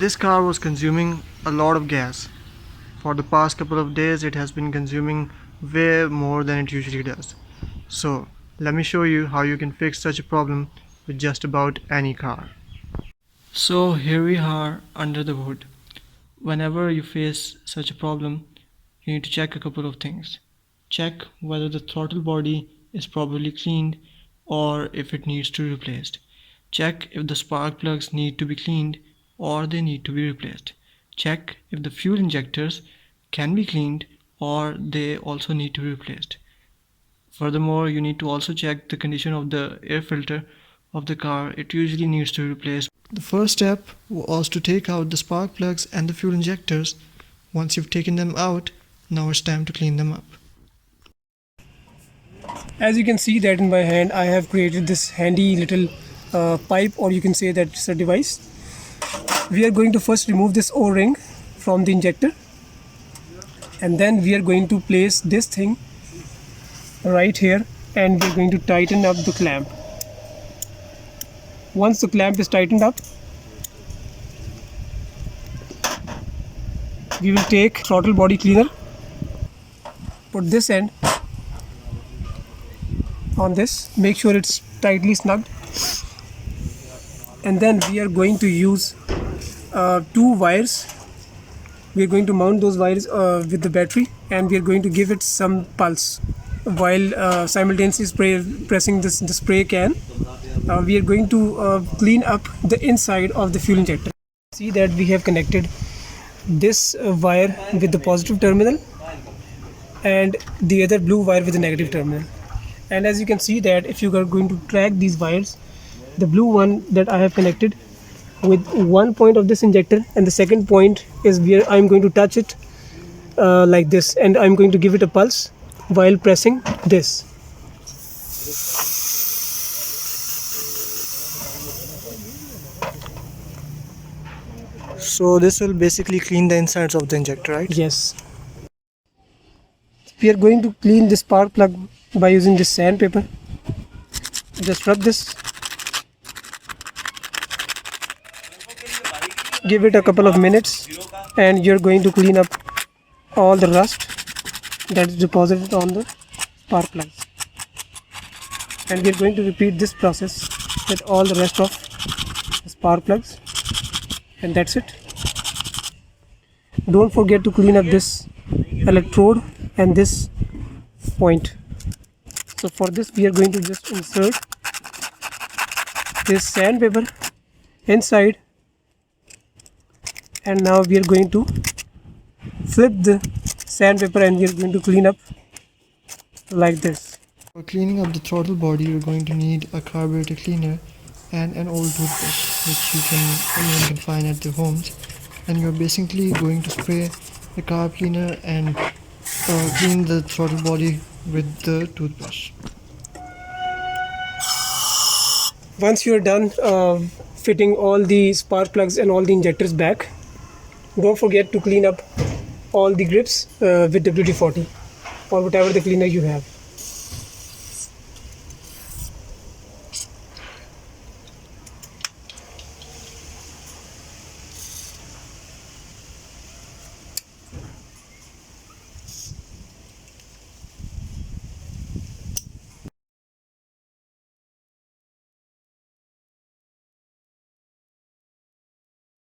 This car was consuming a lot of gas. For the past couple of days it has been consuming way more than it usually does. So let me show you how you can fix such a problem with just about any car. So here we are under the hood. Whenever you face such a problem, you need to check a couple of things. Check whether the throttle body is properly cleaned or if it needs to be replaced. Check if the spark plugs need to be cleaned or they need to be replaced. Check if the fuel injectors can be cleaned or they also need to be replaced. Furthermore, you need to also check the condition of the air filter of the car. It usually needs to be replaced. The first step was to take out the spark plugs and the fuel injectors. Once you've taken them out, now it's time to clean them up. As you can see that in my hand, I have created this handy little pipe, or you can say that it's a device. We are going to first remove this O-ring from the injector, and then we are going to place this thing right here, and we're going to tighten up the clamp. Once the clamp is tightened up, we will take throttle body cleaner, put this end on this, make sure it's tightly snugged, and then we are going to use two wires. We are going to mount those wires with the battery, and we are going to give it some pulse while simultaneously pressing the spray can. We are going to clean up the inside of the fuel injector. See that we have connected this wire with the positive terminal and the other blue wire with the negative terminal. And as you can see that if you are going to track these wires, the blue one that I have connected with one point of this injector, and the second point is where I'm going to touch it like this, and I'm going to give it a pulse while pressing this. So this will basically clean the insides of the injector, right? Yes. We are going to clean this spark plug by using this sandpaper. Just rub this. Give it a couple of minutes, and you're going to clean up all the rust that is deposited on the spark plugs. And we're going to repeat this process with all the rest of the spark plugs, and that's it. Don't forget to clean up this electrode and this point. So for this we are going to just insert this sandpaper inside, and now we are going to flip the sandpaper and we are going to clean up like this. For cleaning up the throttle body, you're going to need a carburetor cleaner and an old toothbrush, which anyone can find at their homes. And you're basically going to spray the carb cleaner and clean the throttle body with the toothbrush. Once you're done fitting all the spark plugs and all the injectors back, don't forget to clean up all the grips with WD-40 or whatever the cleaner you have.